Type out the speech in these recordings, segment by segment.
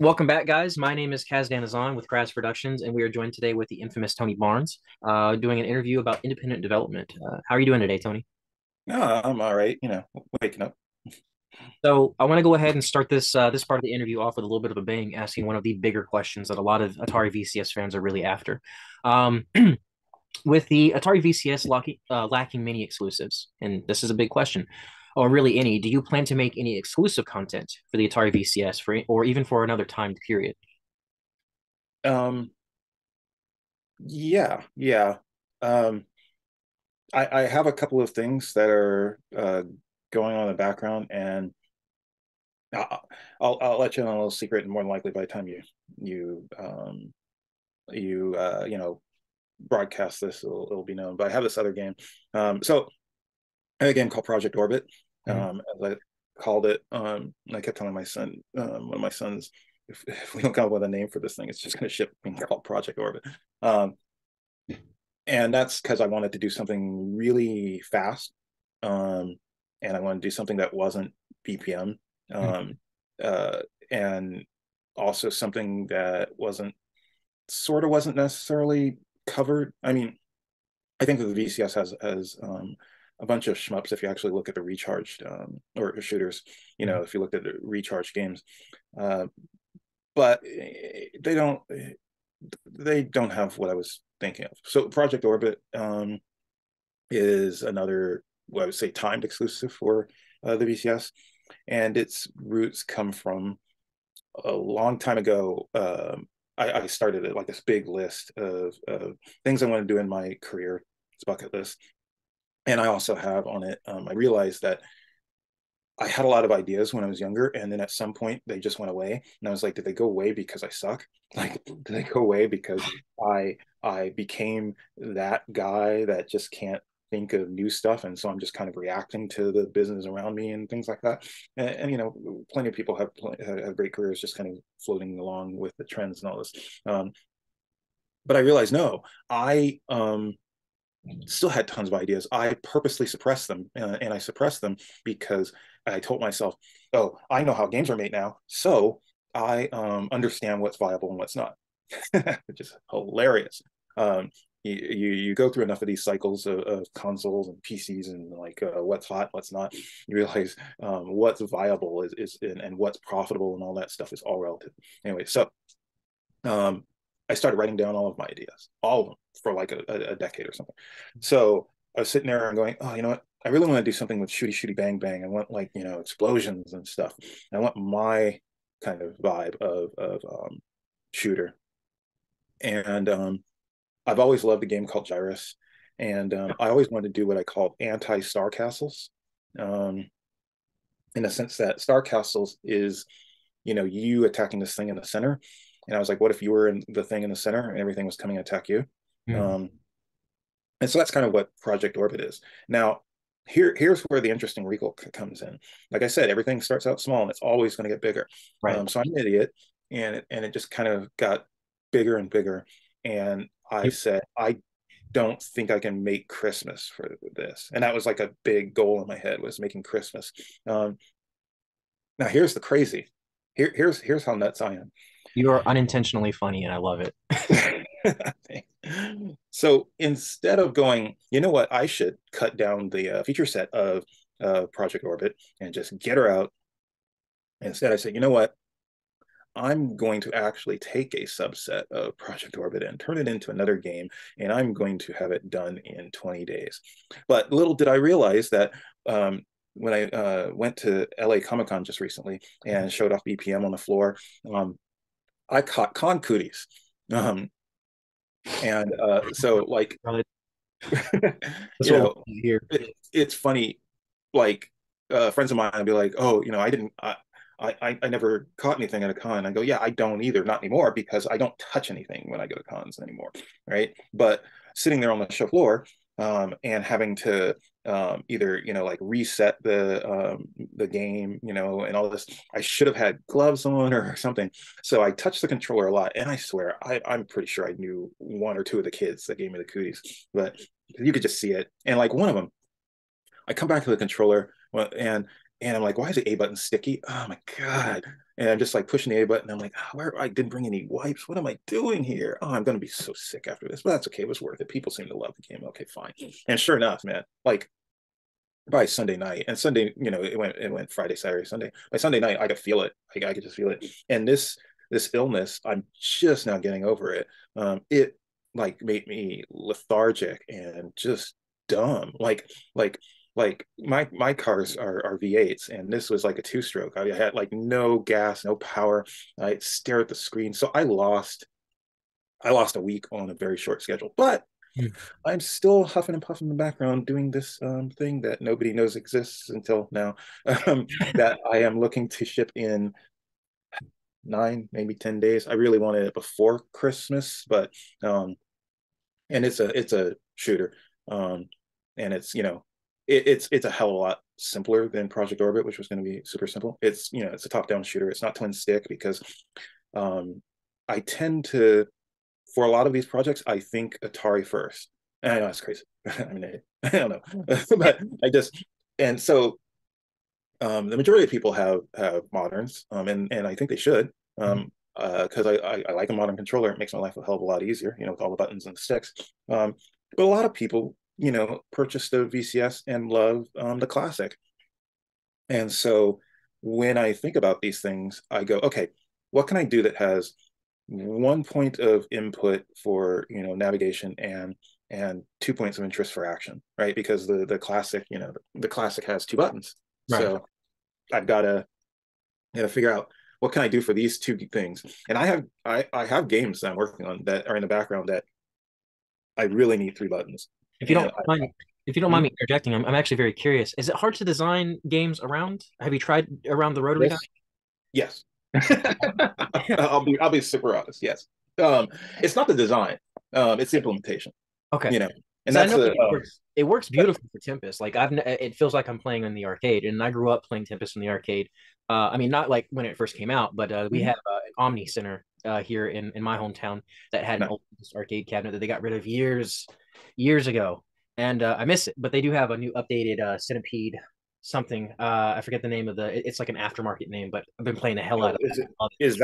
Welcome back, guys. My name is Kaz Danazan with Kraz Productions, and we are joined today with the infamous Tony Barnes, doing an interview about independent development. How are you doing today, Tony? No, I'm all right, waking up. So, I want to go ahead and start this part of the interview off with a little bit of a bang, asking one of the bigger questions that a lot of Atari VCS fans are really after. Um, with the Atari VCS lacking many exclusives, and this is a big question, or really any, do you plan to make any exclusive content for the Atari VCS or even for another timed period? Um, yeah, yeah. Um, I have a couple of things that are going on in the background, and I'll let you in on a little secret, and more than likely by the time you broadcast this, it'll be known. But I have this other game. So I have a game called Project Orbit, Mhm. as I called it. And I kept telling my son, one of my sons, if we don't come up with a name for this thing, it's just going to ship being called Project Orbit. Um, and that's because I wanted to do something really fast, um, and I wanted to do something that wasn't BPM, um, uh, and also something that wasn't necessarily covered. I mean, I think that the VCS has a bunch of shmups. If you actually look at the recharged or shooters, if you looked at the recharged games, uh, but they don't have what I was thinking of. So Project Orbit is another, what I would say, timed exclusive for the VCS, and its roots come from a long time ago. I started it like this big list of things I want to do in my career. It's bucket list, and I also have on it. I realized that I had a lot of ideas when I was younger, and then at some point they just went away. And I was like, did they go away because I suck? Like, did they go away because I became that guy that just can't think of new stuff, and so I'm just kind of reacting to the business around me and things like that. And plenty of people have great careers just kind of floating along with the trends and all this. But I realized no, I still had tons of ideas. I purposely suppressed them, and I suppressed them because I told myself, "Oh, I know how games are made now, so I understand what's viable and what's not," which is hilarious. Um, you go through enough of these cycles of consoles and PCs and like what's hot, what's not. You realize what's viable and what's profitable and all that stuff is all relative. Anyway, so um, I started writing down all of my ideas, all of them, for like a decade or something. So I was sitting there and going, oh, you know what? I really want to do something with shooty shooty bang bang. I want like explosions and stuff. And I want my kind of vibe of shooter. And I've always loved a game called Gyrus, and I always wanted to do what I called anti Star Castles, um, in the sense that Star Castles is you attacking this thing in the center. And I was like, what if you were in the thing in the center and everything was coming to attack you? Mhm. Um, and so that's kind of what Project Orbit is. Now, here's where the interesting wrinkle comes in. Like I said, everything starts out small and it's always going to get bigger. Right. So I'm an idiot, and it just kind of got bigger and bigger. And I said, I don't think I can make Christmas for this. And that was like a big goal in my head, was making Christmas. Um, Now here's the crazy. Here's how nuts I am. You are unintentionally funny, and I love it. So instead of going, you know what, I should cut down the feature set of Project Orbit and just get her out. Instead, I said, you know what, I'm going to actually take a subset of Project Orbit and turn it into another game, and I'm going to have it done in 20 days. But little did I realize that when I went to LA Comic Con just recently and showed off BPM on the floor, I caught con cooties. Um, and so, like, That's you what know, we hear. it's funny. Like, friends of mine would be like, "Oh, I didn't, I never caught anything at a con." I go, "Yeah, I don't either, not anymore, because I don't touch anything when I go to cons anymore, right?" But sitting there on the show floor, and having to either like reset the game, and all this, I should have had gloves on or something. So I touched the controller a lot, and I swear I'm pretty sure I knew one or two of the kids that gave me the cooties, but you could just see it. And like one of them, I come back to the controller, and I'm like, why is the A button sticky? Oh my God. and I'm just like pushing the A button. I'm like, oh, where I didn't bring any wipes. What am I doing here? Oh, I'm gonna be so sick after this, but that's okay. It was worth it. People seem to love the game. Okay, fine. And sure enough, man, like by Sunday night, and Sunday, it went Friday, Saturday, Sunday. By Sunday night, I could feel it. I could just feel it. And this illness, I'm just now getting over it. It like made me lethargic and just dumb. Like my cars are V8s, and this was like a two-stroke. I had like no gas, no power. I stare at the screen, so I lost a week on a very short schedule, but Mm. I'm still huffing and puffing in the background doing this thing that nobody knows exists until now. That I am looking to ship in 9, maybe 10 days. I really wanted it before Christmas, but and it's a shooter, um, and it's a hell of a lot simpler than Project Orbit, which was going to be super simple. It's a top-down shooter. It's not twin stick because um, I tend to for a lot of these projects, I think Atari first. And I know it's crazy. I mean, I don't know, but I just and so the majority of people have moderns, and I think they should, Mhm. because I like a modern controller. It makes my life a hell of a lot easier, with all the buttons and sticks. But a lot of people, purchase the VCS and love the classic. And so when I think about these things, I go, okay, what can I do that has one point of input for navigation and 2 points of interest for action, right? Because the classic, the classic has two buttons. Right. So I've got to figure out what can I do for these two things. And I have games that I'm working on that are in the background that I really need three buttons. If you And don't mind, if you don't mind hmm, me interjecting, I'm actually very curious. Is it hard to design games around? Have you tried around the rotary gun? yes, yes. I'll be super honest. Yes. It's not the design. It's the implementation. Okay. You know, and Because I that's know the like, it works beautifully for Tempest. Like it feels like I'm playing in the arcade, and I grew up playing Tempest in the arcade. I mean, not like when it first came out, but we Mhm. have an Omni Center here in my hometown that had an No. old arcade cabinet that they got rid of years ago, and I miss it. But they do have a new updated Centipede something. I forget the name of it's like an aftermarket name, but I've been playing the hell out Oh, of is that. it is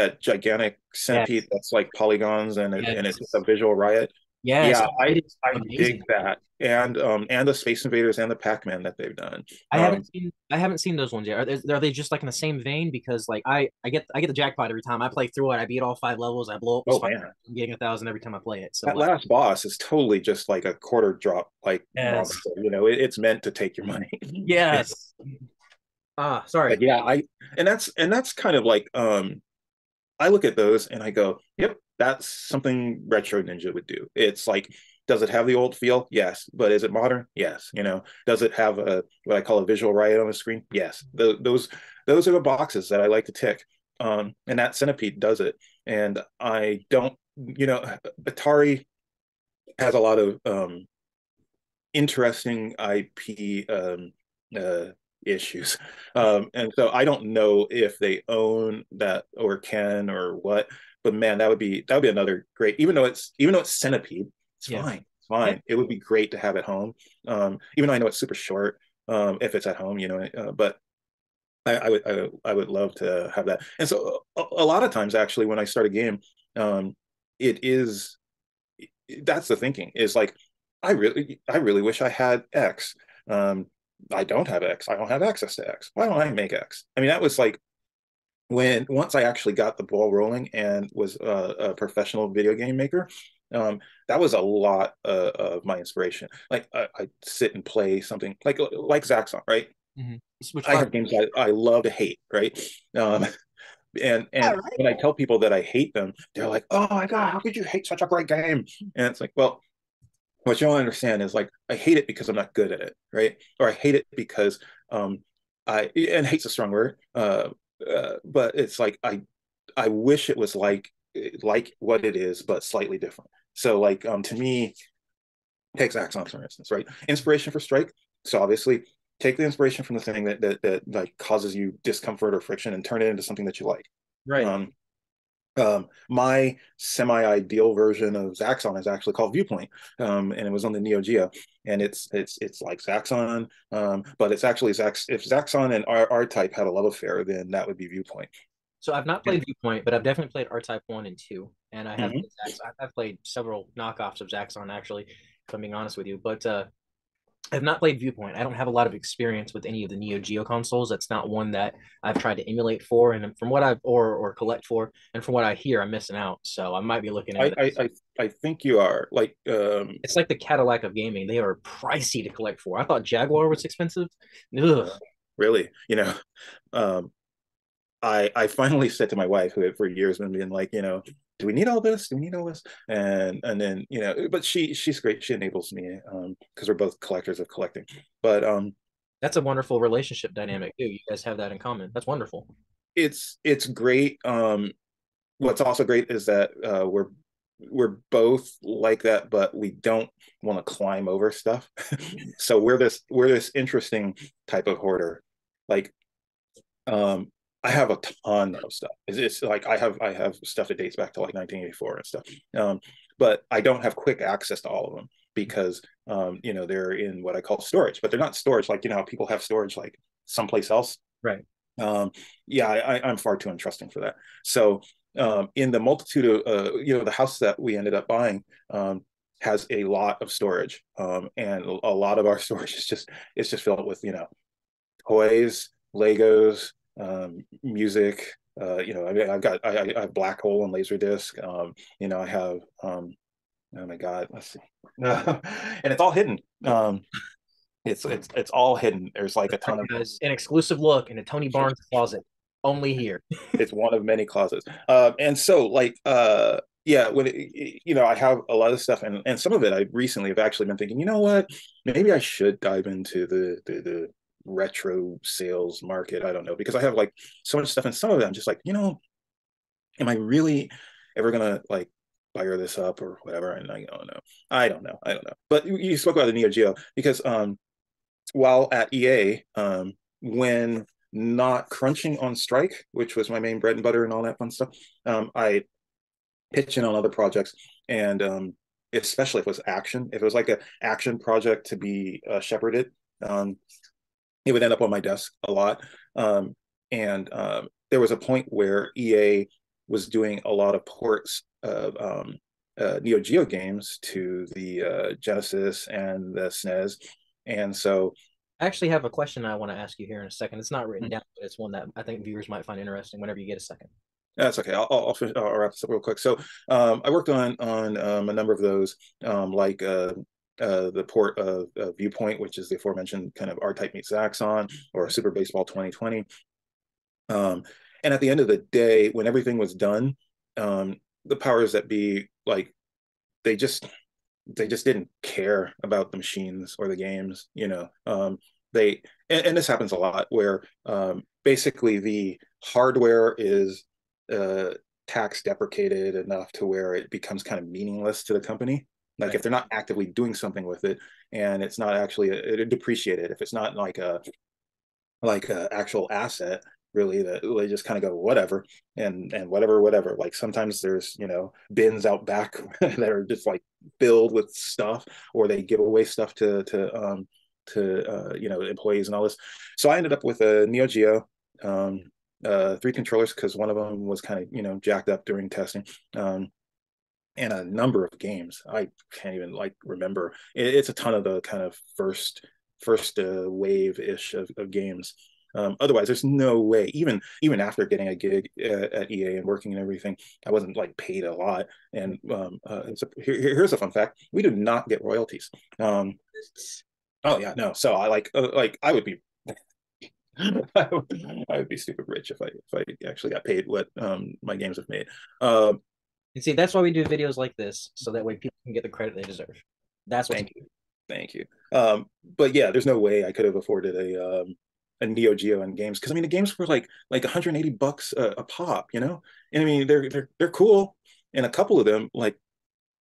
that gigantic centipede Yes, that's like polygons and it's yes, a visual riot? yes. Yeah, I It is I dig amazing. that. And the Space Invaders and the Pac-Man that they've done. I haven't seen those ones yet. Are they just like in the same vein? Because like I get the jackpot every time I play through it. I beat all 5 levels. I blow up the Oh spot. man. I'm getting 1,000 every time I play it. So That like last boss is totally just like a quarter drop like yes, monster. It's meant to take your money. yes. Sorry. But yeah, and that's kind of like I look at those and I go, yep, that's something Retro Ninja would do. It's like, does it have the old feel? Yes. But is it modern? Yes. Does it have a what I call a visual riot on the screen? Yes. Those are the boxes that I like to tick. And that Centipede does it. And I don't, Atari has a lot of interesting IP issues. And so I don't know if they own that or can or what, but man, that would be another great. Even though it's Centipede, it's Yeah. fine. It's Yeah. fine. It would be great to have at home. Even though I know it's super short, if it's at home, but I would love to have that. And so a lot of times, actually, when I start a game, it is that's the thinking is like I really wish I had X. Um, I don't have X. I don't have access to X. Why don't I make X? I mean, that was like when once I actually got the ball rolling and was a professional video game maker. That was a lot of my inspiration. Like I sit and play something like Zaxxon, right? Switch I class. have games that I love to hate, right? Um, and Yeah, and right. when I tell people that I hate them, they're like, "Oh my god, how could you hate such a great game?" And it's like, well, what you don't understand is like I hate it because I'm not good at it, right? Or I hate it because I and hate's a strong word, but it's like I wish it was like what it is, but slightly different. So like to me, take Zaxxon for instance, right? Inspiration for Strike. So obviously take the inspiration from the thing that like causes you discomfort or friction and turn it into something that you like. Right. Um, my semi-ideal version of Zaxxon is actually called Viewpoint, and it was on the Neo Geo, and it's like Zaxxon, but it's actually If Zaxxon and R Type had a love affair, then that would be Viewpoint. So I've not played Viewpoint, but I've definitely played R-Type 1 and 2, and I have Mhm. played I've played several knockoffs of Zaxxon, actually, if I'm being honest with you. But I've not played Viewpoint. I don't have a lot of experience with any of the Neo Geo consoles. That's not one that I've tried to emulate for, and from what I've or collect for, and from what I hear, I'm missing out. So I might be looking into I, that. I I I think you are like It's like the Cadillac of gaming. They are pricey to collect for. I thought Jaguar was expensive. Ugh. really, um I finally said to my wife, who had for years been being like, do we need all this? Do we need all this? And then, but she's great. She enables me because we're both collectors of collecting. But That's a wonderful relationship dynamic too. You guys have that in common. That's wonderful. it's great. What's also great is that we're both like that, but we don't want to climb over stuff. So we're this interesting type of hoarder. Like um I have a ton of stuff. It's like I have stuff that dates back to like 1984 and stuff. But I don't have quick access to all of them because they're in what I call storage, but they're not storage like how people have storage like someplace else. Right. um, yeah, I'm far too untrusting for that. So, in the multitude of, the house that we ended up buying has a lot of storage, and a lot of our storage is just it's just filled with toys, Legos, music. I mean, I have Black Hole and Laserdisc. I have oh my God, let's see, and it's all hidden. It's all hidden. There's like a Right, ton of guys, an exclusive look in a Tony Barnes closet, only here. it's one of many closets. And so like yeah, when I have a lot of stuff, and some of it I recently have actually been thinking, you know what, maybe I should dive into the retro sales market. I don't know, because I have like so much stuff, and some of it I'm just like, am I really ever gonna like fire this up or whatever? And I don't know. But you spoke about the Neo Geo because while at EA, when not crunching on strike, which was my main bread and butter and all that fun stuff, I pitch in on other projects, and especially if it was action, if it was like an action project to be shepherded, um, it would end up on my desk a lot. And there was a point where EA was doing a lot of ports of Neo Geo games to the Genesis and the SNES, and so I actually have a question I want to ask you here in a second. It's not written down, but it's one that I think viewers might find interesting whenever you get a second. that's okay. I'll wrap this up real quick. So I worked on a number of those, like the port of Viewpoint, which is the aforementioned kind of R-Type meets Axon, or Super Baseball 2020. Um, and at the end of the day, when everything was done, the powers that be, like, they just they just didn't care about the machines or the games. They and this happens a lot where basically the hardware is uh, tax deprecated enough to where it becomes kind of meaningless to the company. Like Right. if they're not actively doing something with it, and it's not actually depreciated, if it's not like a actual asset, really, that they just kind of go whatever, and whatever. Like sometimes there's bins out back that are just like filled with stuff, or they give away stuff to employees and all this. So I ended up with a Neo Geo, three controllers, because one of them was kind of jacked up during testing, and a number of games. I can't even like remember. It's a ton of the kind of first wave ish of games. Otherwise, there's no way. Even after getting a gig at EA and working and everything, I wasn't like paid a lot. And here's a fun fact: we do not get royalties. Oh yeah, no. So I I would be I would be stupid rich if I actually got paid what my games have made. Um, And see, that's why we do videos like this, so that way people can get the credit they deserve. That's what's thank you, thank you. But yeah, there's no way I could have afforded a Neo Geo and games, because I mean the games were like 180 bucks a pop, and I mean they're cool, and a couple of them, like,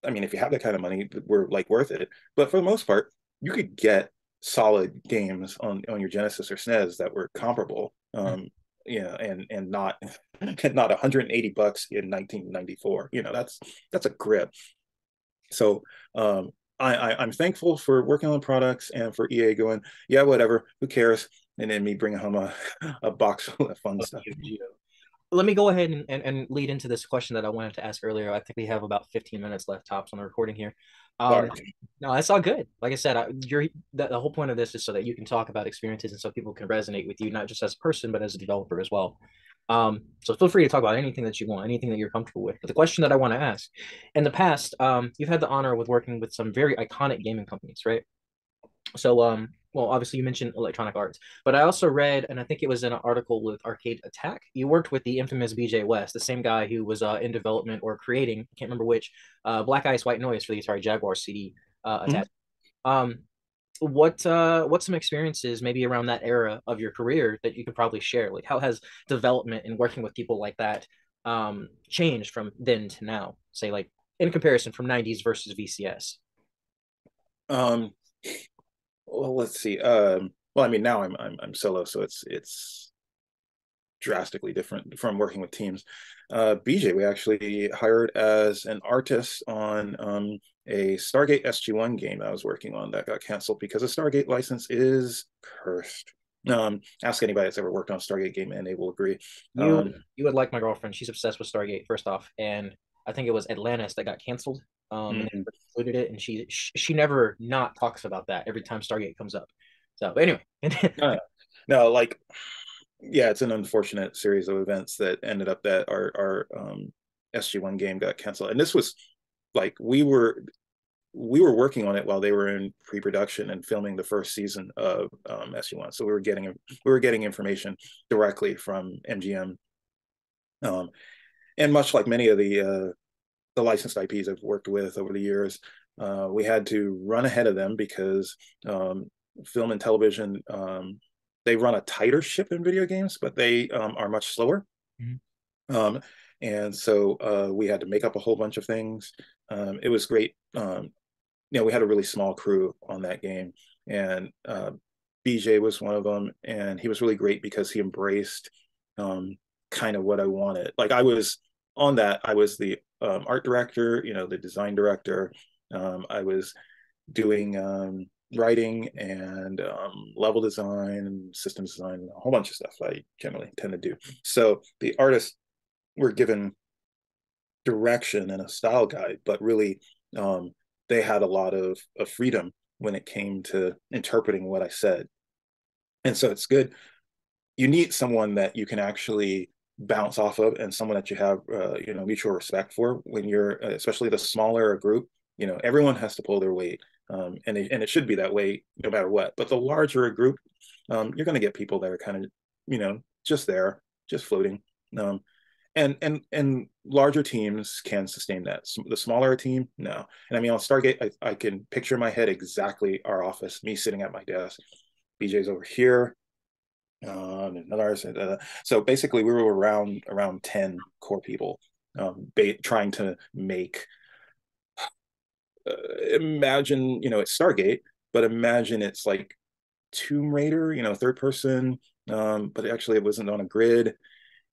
I mean, if you have that kind of money, were like worth it. But for the most part, you could get solid games on your Genesis or SNES that were comparable. And not and not 180 bucks in 1994. That's a grip. So I'm thankful for working on products, and for EA going, yeah, whatever, who cares? And then me bringing home a box full of fun stuff. Geo. let me go ahead and lead into this question that I wanted to ask earlier. I think we have about 15 minutes left tops on the recording here. Um, Sorry. no, that's all good. Like I said, the whole point of this is so that you can talk about experiences and so people can resonate with you, not just as a person, but as a developer as well. So feel free to talk about anything that you want, anything that you're comfortable with. But the question that I want to ask, in the past, you've had the honor with working with some very iconic gaming companies, right? So, well, obviously you mentioned Electronic Arts, but I also read, and I think it was in an article with Arcade Attack. You worked with the infamous BJ West, the same guy who was in development or creating, I can't remember which, Black Ice White Noise for the Atari Jaguar CD Mhm. attached. Um, what's some experiences maybe around that era of your career that you could probably share? Like, how has development and working with people like that changed from then to now? Say, like in comparison from '90s versus VCS. Um, well, let's see. Well, I mean, now I'm solo, so it's drastically different from working with teams. BJ, we actually hired as an artist on a Stargate SG-1 game I was working on that got canceled because the Stargate license is cursed. Ask anybody that's ever worked on a Stargate game and they will agree. You you would like my girlfriend. She's obsessed with Stargate, first off, and I think it was Atlantis that got canceled. And they mm, included it, and she never not talks about that every time Stargate comes up. So but anyway, uh, no, like yeah, it's an unfortunate series of events that ended up that our SG-1 game got canceled, and this was like we were working on it while they were in pre-production and filming the first season of SG-1. So we were getting information directly from MGM, um, and much like many of the licensed IPs I've worked with over the years, we had to run ahead of them because film and television they run a tighter ship in video games, but they are much slower. Mhm. Um, and so we had to make up a whole bunch of things. It was great. We had a really small crew on that game, and BJ was one of them, and he was really great because he embraced um, kind of what I wanted. Like I was on that, I was the art director, the design director. I was doing writing and level design and systems design, a whole bunch of stuff I generally tend to do. So the artists were given direction and a style guide, but really um, they had a lot of freedom when it came to interpreting what I said. And so it's good. You need someone that you can actually bounce off of and someone that you have, mutual respect for when you're, especially the smaller a group, everyone has to pull their weight. And it should be that way no matter what. But the larger a group, you're going to get people that are kind of, just there, just floating. Um, and larger teams can sustain that. The smaller a team, no. And I mean, on Stargate, I can picture in my head exactly our office, me sitting at my desk, BJ's over here, another. So basically, we were around 10 core people, trying to make. Imagine, it's Stargate, but imagine it's like Tomb Raider, third person, but actually it wasn't on a grid,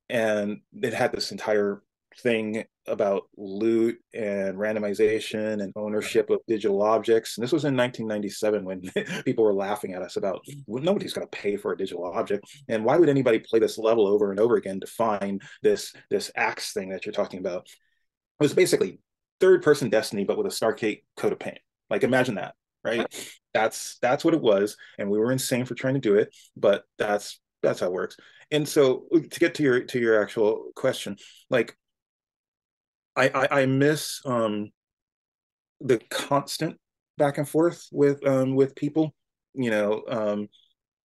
and it had this entire thing about loot and randomization and ownership of digital objects. And this was in 1997 when people were laughing at us about, well, nobody's going to pay for a digital object, and why would anybody play this level over and over again to find this axe thing that you're talking about. It was basically third person Destiny, but with a Stargate coat of paint. Like imagine that, right? That's what it was, and we were insane for trying to do it, but that's how it works. And so to get to your actual question, like I miss the constant back and forth with people, you know,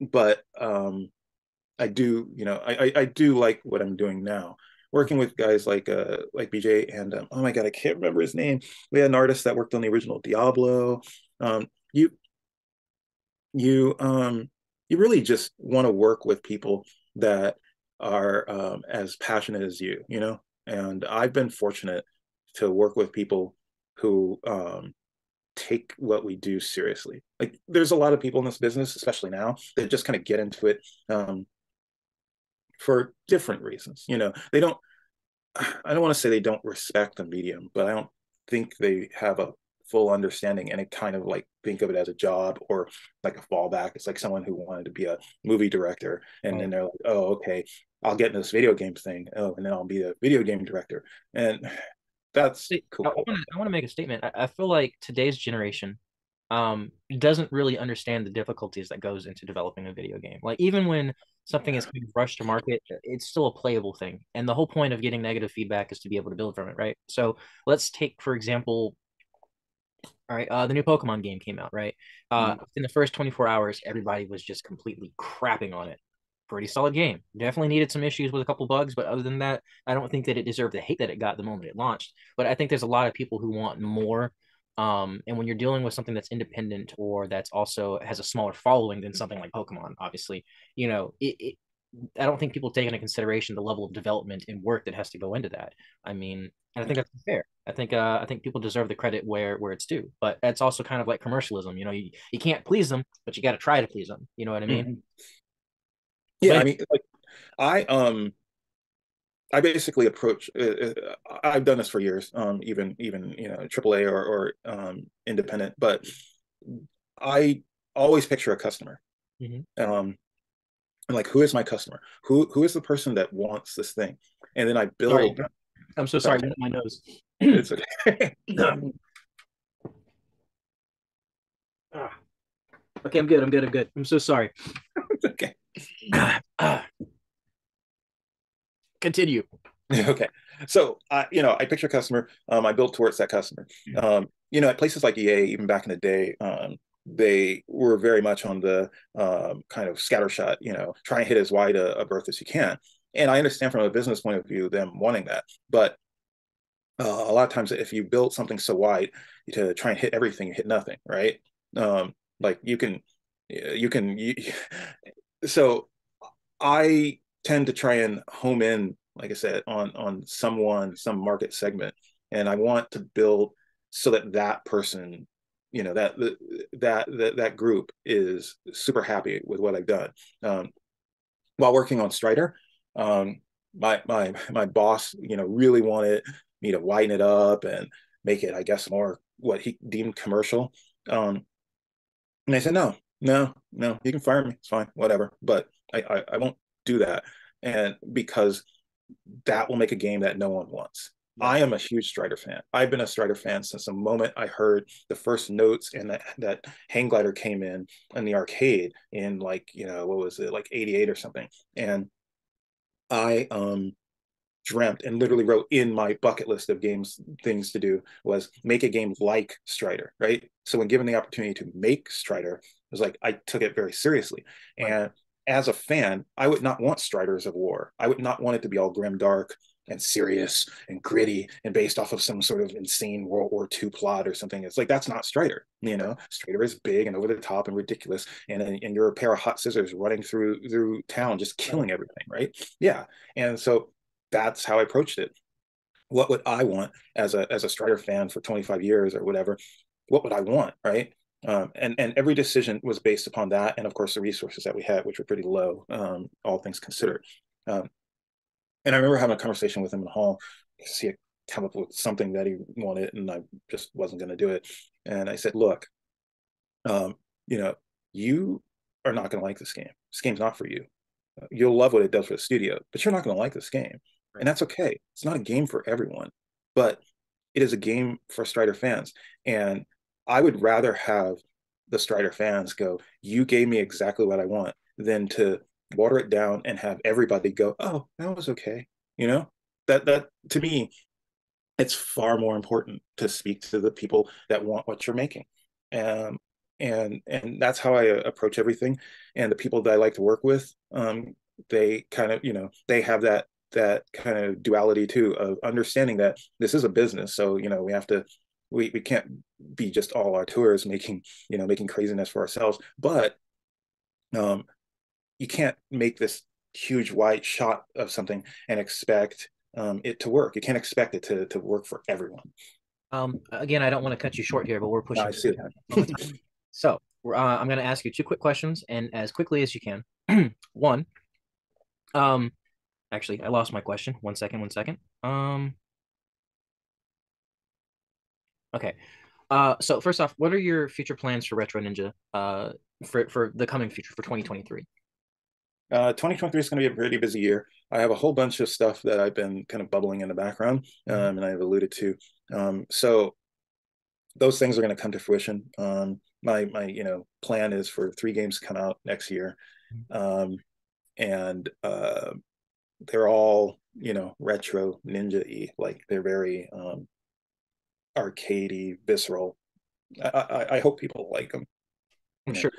but I do, I do like what I'm doing now. Working with guys like BJ and oh my god, I can't remember his name. We had an artist that worked on the original Diablo. Um, you you you really just want to work with people that are as passionate as you. And I've been fortunate to work with people who take what we do seriously. Like there's a lot of people in this business, especially now, that just kind of get into it for different reasons. They don't. I don't want to say they don't respect the medium, but I don't think they have a full understanding, and it kind of like think of it as a job or like a fallback. It's like someone who wanted to be a movie director, and then Oh, they're like, oh, okay. I'll get into this video game thing. Oh, and then I'll be a video game director. And that's I cool. want to make a statement. I feel like today's generation doesn't really understand the difficulties that goes into developing a video game. Like even when something is kind of rushed to market, it's still a playable thing. And the whole point of getting negative feedback is to be able to build from it, right? So let's take, for example, all right, the new Pokemon game came out, right? Mm-hmm. In the first 24 hours, everybody was just completely crapping on it. Pretty solid game. Definitely needed some issues with a couple bugs, but other than that, I don't think that it deserved the hate that it got the moment it launched. But I think there's a lot of people who want more. And when you're dealing with something that's independent or that's also has a smaller following than something like Pokemon, obviously, I don't think people take into consideration the level of development and work that has to go into that. I mean, and I think that's fair. I think people deserve the credit where it's due. But that's also kind of like commercialism. You can't please them, but you got to try to please them. You know what I mean? Mm-hmm. But Yeah, I mean, like I um I basically approach. I've done this for years, even AAA or independent, but I always picture a customer. Mhm. Um, like, who is my customer? Who is the person that wants this thing? And then I Sorry, build. I'm so Sorry, sorry. My nose. it's okay. Okay, I'm good. I'm good. I'm good. I'm so sorry. It's okay. Continue. Okay. So I picture a customer. I build towards that customer. At places like EA, even back in the day, they were very much on the kind of scattershot. Try and hit as wide a berth as you can. And I understand from a business point of view them wanting that, but a lot of times if you build something so wide to try and hit everything, you hit nothing, right? Like you can. So I tend to try and home in, like I said, on some market segment, and I want to build so that that person, that group is super happy with what I've done. While working on Strider, um, my boss, really wanted me to widen it up and make it, I guess, more what he deemed commercial. And I said, no, no, no, you can fire me. It's fine, whatever. But I won't do that. And because that will make a game that no one wants. Yeah. I am a huge Strider fan. I've been a Strider fan since the moment I heard the first notes and that hang glider came in the arcade in, like, what was it, like 88 or something. And I dreamt and literally wrote in my bucket list of games things to do was make a game like Strider, right? So when given the opportunity to make Strider, it was like I took it very seriously. Right. And as a fan, I would not want Striders of War. I would not want it to be all grim dark and serious and gritty and based off of some sort of insane World War II plot or something. It's like that's not Strider. Strider is big and over the top and ridiculous, and you're a pair of hot scissors running through town, just Right. killing everything, right? Yeah, and so that's how I approached it. What would I want as a Strider fan for 25 years or whatever? What would I want, right? And every decision was based upon that, and of course the resources that we had, which were pretty low, all things considered. Um, and I remember having a conversation with him in the hall to see it come up with something that he wanted, and I just wasn't going to do it. And I said, "Look, um, you know, you are not going to like this game. This game's not for you. You'll love what it does for the studio, but you're not going to like this game. And Right. that's okay. It's not a game for everyone, but it is a game for Strider fans. And I would rather have the Strider fans go, you gave me exactly what I want, than to water it down and have everybody go, oh, that was okay. You know, that to me, it's far more important to speak to the people that want what you're making. Um, and that's how I approach everything. And the people that I like to work with, they kind of, they have that kind of duality too, of understanding that this is a business. So, we have to, we can't be just all auteurs making craziness for ourselves. But um, you can't make this huge wide shot of something and expect it to work. You can't expect it to work for everyone. Again, I don't want to cut you short here, but we're No, I pushing see on the time. that. So I'm going to ask you two quick questions, and as quickly as you can. One, um, actually, I lost my question. 1 second. 1 second. Okay. So first off, what are your future plans for Retro Ninja? For the coming future for 2023? 2023 is going to be a pretty busy year. I have a whole bunch of stuff that I've been kind of bubbling in the background, and I've alluded to. So those things are going to come to fruition. My plan is for 3 games to come out next year, um, and they're all retro ninja-y. Like they're very arcadey, visceral. I hope people like them. I'm You know, sure.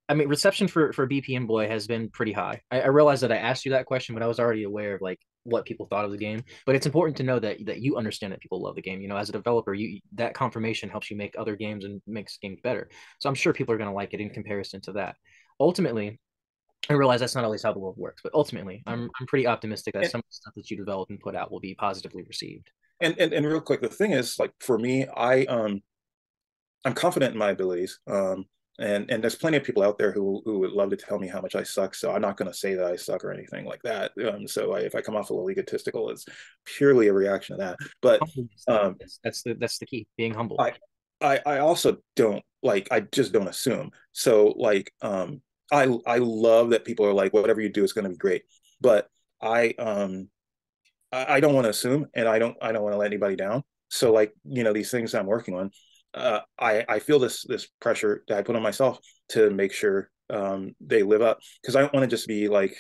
I mean, reception for BPM Boy has been pretty high. I realized that I asked you that question, but I was already aware of like what people thought of the game. But it's important to know that you understand that people love the game. You know, as a developer, you that confirmation helps you make other games and makes games better. So I'm sure people are going to like it in comparison to that. Ultimately, I realize that's not always how the world works, but ultimately, I'm pretty optimistic that and, some of the stuff that you develop and put out will be positively received. and real quick, the thing is, like for me, I'm confident in my abilities. And there's plenty of people out there who would love to tell me how much I suck. So I'm not going to say that I suck or anything like that. If I come off a little egotistical, it's purely a reaction to that. But Humbleness, though, um, that's the key, being humble. I I also don't like. I just don't assume. So like I love that people are like whatever you do is going to be great. But I um I don't want to assume, and I don't want to let anybody down. So like these things I'm working on, I feel this pressure that I put on myself to make sure they live up, because I don't want to just be like,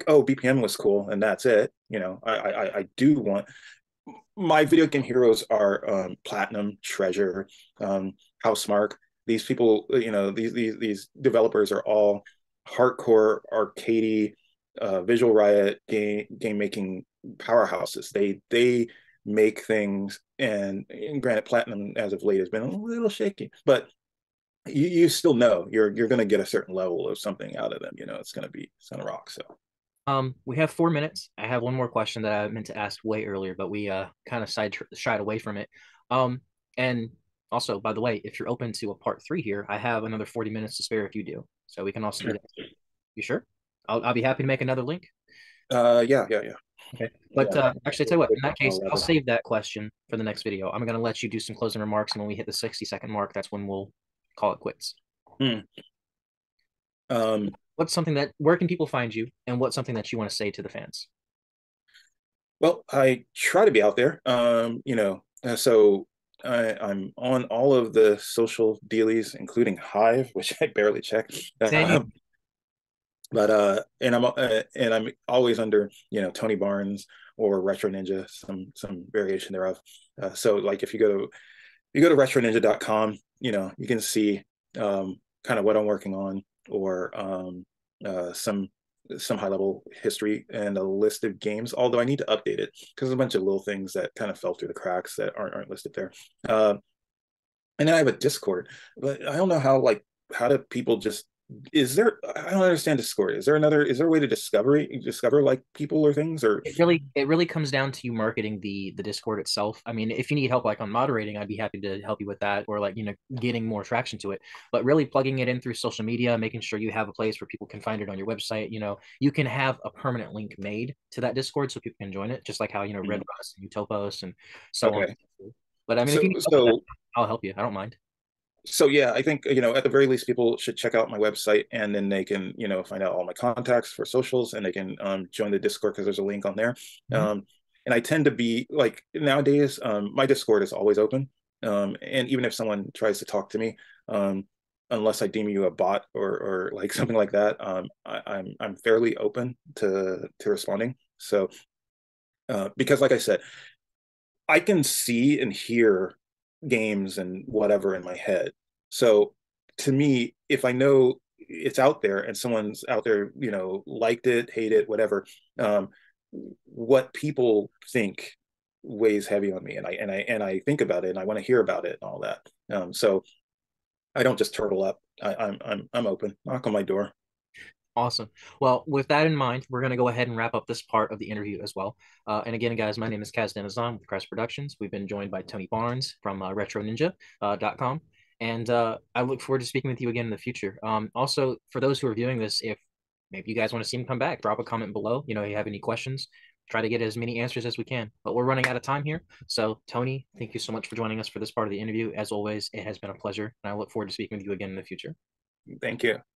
oh, BPM was cool and that's it. I do want my video game heroes are Platinum, Treasure, Housemark. These people, these developers are all hardcore arcadey, Visual Riot game making powerhouses. They make things, and granted, Platinum as of late has been a little shaky, but you still know you're going to get a certain level of something out of them. It's gonna rock. So We have 4 minutes. I have one more question that I meant to ask way earlier, but we kind of shied away from it. And also, by the way, if you're open to a part three here, I have another 40 minutes to spare if you do. So we can also do sure. that. You sure? I'll be happy to make another link. Yeah. Okay. But Yeah. actually, I tell you what, in that case, I'll I'll wrap it up. save that question for the next video. I'm going to let you do some closing remarks. And when we hit the 60-second mark, that's when we'll call it quits. Hmm. Um, Where can people find you? And what's something that you want to say to the fans? Well, I try to be out there. So I'm on all of the social dealies, including Hive, which I barely check. Same. And I'm always under Tony Barnes or Retro Ninja, some variation thereof. So like if you go to retroninja.com, you can see kind of what I'm working on, or some high level history and a list of games. Although I need to update it because there's a bunch of little things that kind of fell through the cracks that aren't listed there. Uh, and then I have a Discord, but I don't know how do people just is there I don't understand Discord. Is there a way to discover like people or things, or It really comes down to you marketing the Discord itself. I mean, if you need help like on moderating, I'd be happy to help you with that, or like getting more traction to it. But really plugging it in through social media, making sure you have a place where people can find it on your website. You can have a permanent link made to that Discord so people can join it, just like how Red Rust and Utopos and so on. okay. But I mean, if you So need help with that, so I'll help you. I don't mind. so yeah, I think at the very least people should check out my website, and then they can find out all my contacts for socials, and they can join the Discord because there's a link on there. Mhm. Um, and I tend to be like nowadays, my Discord is always open, and even if someone tries to talk to me, unless I deem you a bot or like something like that, I'm fairly open to responding. So because like I said, I can see and hear games and whatever in my head. So to me, if I know it's out there and someone's out there, liked it, hate it, whatever, um, what people think weighs heavy on me, and I think about it, and I want to hear about it and all that. So I don't just turtle up. I'm open. Knock on my door. Awesome. Well, with that in mind, we're going to go ahead and wrap up this part of the interview as well. And again, guys, my name is Kaz Denizan with Crest Productions. We've been joined by Tony Barnes from RetroNinja.com. And I look forward to speaking with you again in the future. Also, for those who are viewing this, if maybe you guys want to see him come back, drop a comment below. If you have any questions, try to get as many answers as we can. But we're running out of time here. So, Tony, thank you so much for joining us for this part of the interview. As always, it has been a pleasure. And I look forward to speaking with you again in the future. Thank you.